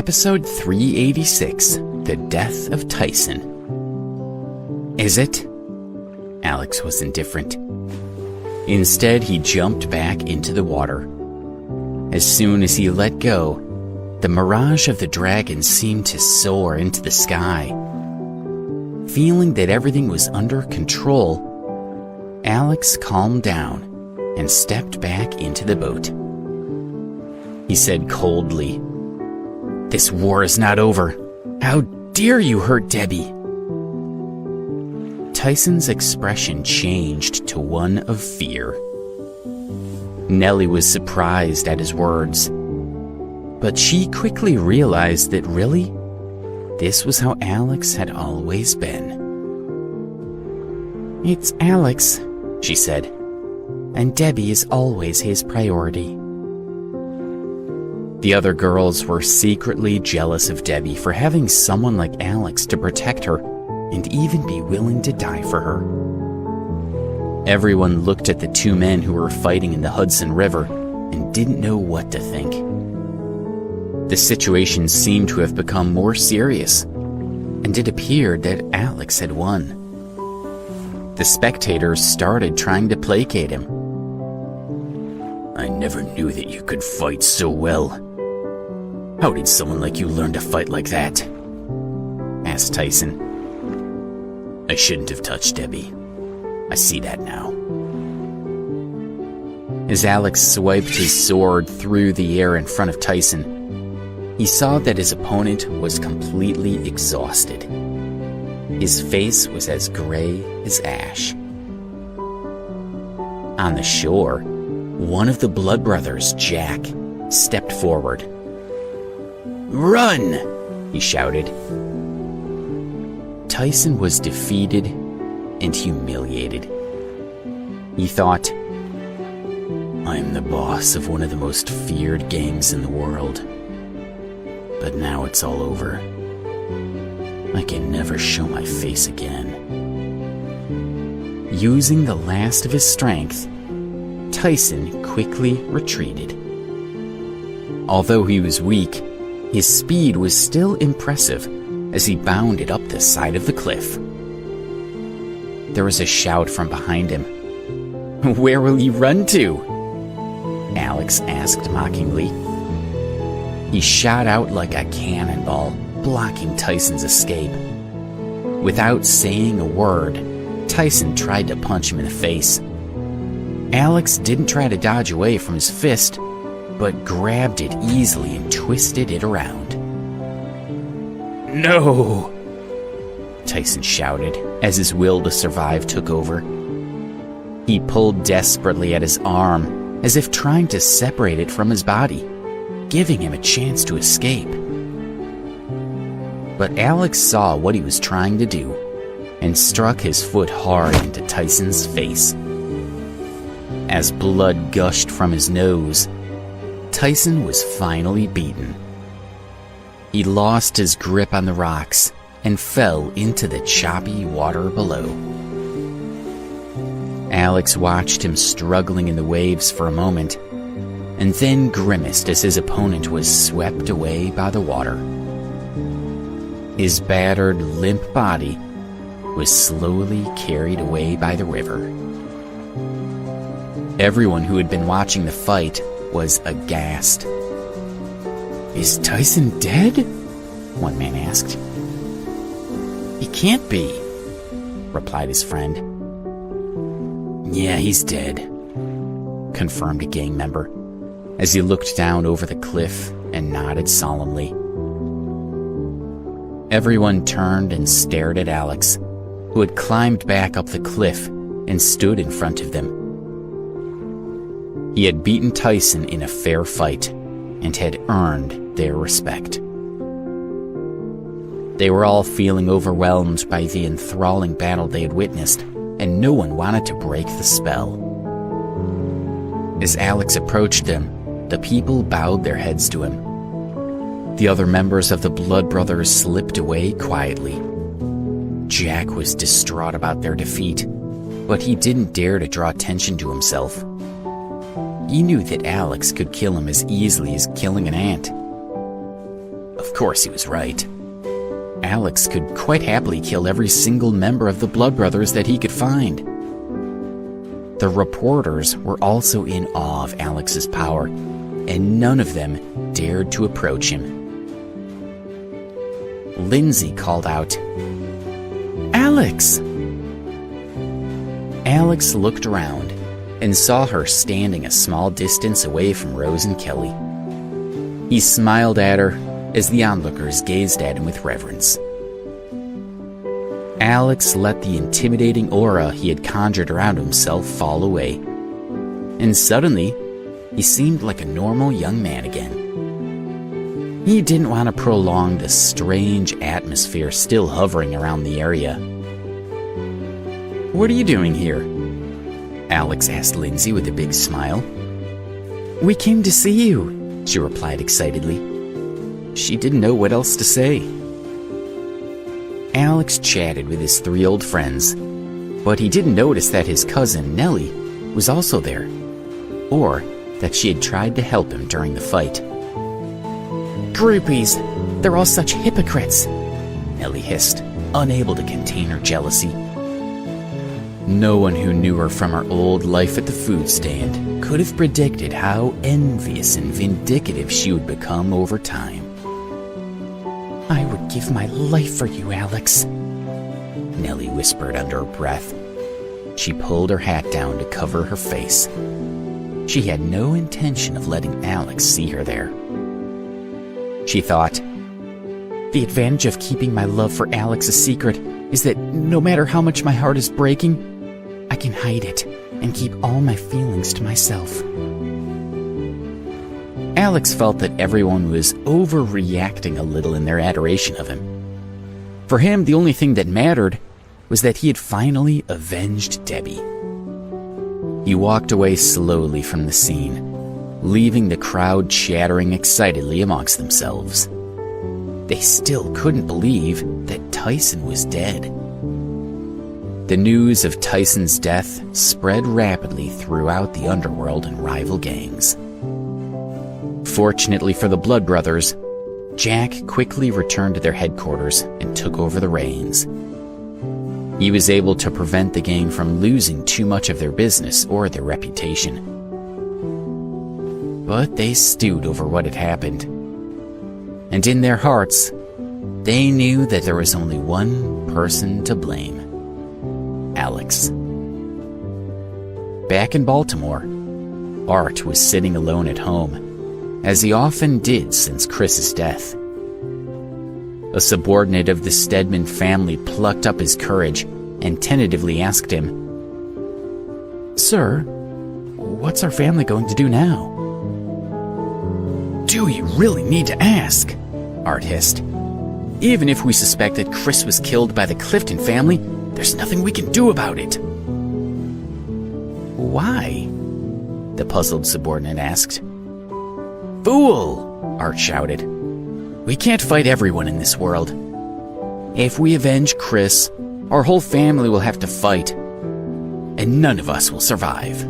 Episode 386, The Death of Tyson. Is it? Alex was indifferent. Instead, he jumped back into the water. As soon as he let go, the mirage of the dragon seemed to soar into the sky. Feeling that everything was under control, Alex calmed down and stepped back into the boat. He said coldly, "This war is not over. How dare you hurt Debbie?" Tyson's expression changed to one of fear. Nellie was surprised at his words, but she quickly realized that really, this was how Alex had always been. "It's Alex," she said, "and Debbie is always his priority." The other girls were secretly jealous of Debbie for having someone like Alex to protect her and even be willing to die for her. Everyone looked at the two men who were fighting in the Hudson River and didn't know what to think. The situation seemed to have become more serious, and it appeared that Alex had won. The spectators started trying to placate him. "I never knew that you could fight so well. How did someone like you learn to fight like that?" asked Tyson. "I shouldn't have touched Debbie. I see that now." As Alex swiped his sword through the air in front of Tyson, he saw that his opponent was completely exhausted. His face was as gray as ash. On the shore, one of the Blood Brothers, Jack, stepped forward. "Run!" he shouted. Tyson was defeated and humiliated. He thought, "I'm the boss of one of the most feared gangs in the world. But now it's all over. I can never show my face again." Using the last of his strength, Tyson quickly retreated. Although he was weak, his speed was still impressive as he bounded up the side of the cliff. There was a shout from behind him. "Where will you run to?" Alex asked mockingly. He shot out like a cannonball, blocking Tyson's escape. Without saying a word, Tyson tried to punch him in the face. Alex didn't try to dodge away from his fist, but grabbed it easily and twisted it around. "No!" Tyson shouted as his will to survive took over. He pulled desperately at his arm, as if trying to separate it from his body, giving him a chance to escape. But Alex saw what he was trying to do and struck his foot hard into Tyson's face. As blood gushed from his nose, Tyson was finally beaten. He lost his grip on the rocks and fell into the choppy water below. Alex watched him struggling in the waves for a moment, and then grimaced as his opponent was swept away by the water. His battered, limp body was slowly carried away by the river. Everyone who had been watching the fight was aghast. "Is Tyson dead?" one man asked. "He can't be," replied his friend. "Yeah, he's dead," confirmed a gang member, as he looked down over the cliff and nodded solemnly. Everyone turned and stared at Alex, who had climbed back up the cliff and stood in front of them. He had beaten Tyson in a fair fight and had earned their respect. They were all feeling overwhelmed by the enthralling battle they had witnessed, and no one wanted to break the spell. As Alex approached them, the people bowed their heads to him. The other members of the Blood Brothers slipped away quietly. Jack was distraught about their defeat, but he didn't dare to draw attention to himself. He knew that Alex could kill him as easily as killing an ant. Of course he was right. Alex could quite happily kill every single member of the Blood Brothers that he could find. The reporters were also in awe of Alex's power, and none of them dared to approach him. Lindsay called out, "Alex!" Alex looked around and saw her standing a small distance away from Rose and Kelly. He smiled at her as the onlookers gazed at him with reverence. Alex let the intimidating aura he had conjured around himself fall away, and suddenly he seemed like a normal young man again. He didn't want to prolong the strange atmosphere still hovering around the area. "What are you doing here?" Alex asked Lindsay with a big smile. "We came to see you," she replied excitedly. She didn't know what else to say. Alex chatted with his 3 old friends, but he didn't notice that his cousin, Nellie, was also there, or that she had tried to help him during the fight. "Groupies! They're all such hypocrites!" Nellie hissed, unable to contain her jealousy. No one who knew her from her old life at the food stand could have predicted how envious and vindictive she would become over time. "I would give my life for you, Alex," Nellie whispered under her breath. She pulled her hat down to cover her face. She had no intention of letting Alex see her there. She thought, "The advantage of keeping my love for Alex a secret is that no matter how much my heart is breaking, I can hide it and keep all my feelings to myself." Alex felt that everyone was overreacting a little in their adoration of him. For him, the only thing that mattered was that he had finally avenged Debbie. He walked away slowly from the scene, leaving the crowd chattering excitedly amongst themselves. They still couldn't believe that Tyson was dead. The news of Tyson's death spread rapidly throughout the underworld and rival gangs. Fortunately for the Blood Brothers, Jack quickly returned to their headquarters and took over the reins. He was able to prevent the gang from losing too much of their business or their reputation. But they stewed over what had happened. And in their hearts, they knew that there was only one person to blame: Alex. Back in Baltimore, Art was sitting alone at home, as he often did since Chris's death. A subordinate of the Stedman family plucked up his courage and tentatively asked him, "Sir, what's our family going to do now?" "Do you really need to ask?" Art hissed. "Even if we suspect that Chris was killed by the Clifton family, there's nothing we can do about it." "Why?" the puzzled subordinate asked. "Fool!" Art shouted. "We can't fight everyone in this world. If we avenge Chris, our whole family will have to fight, and none of us will survive."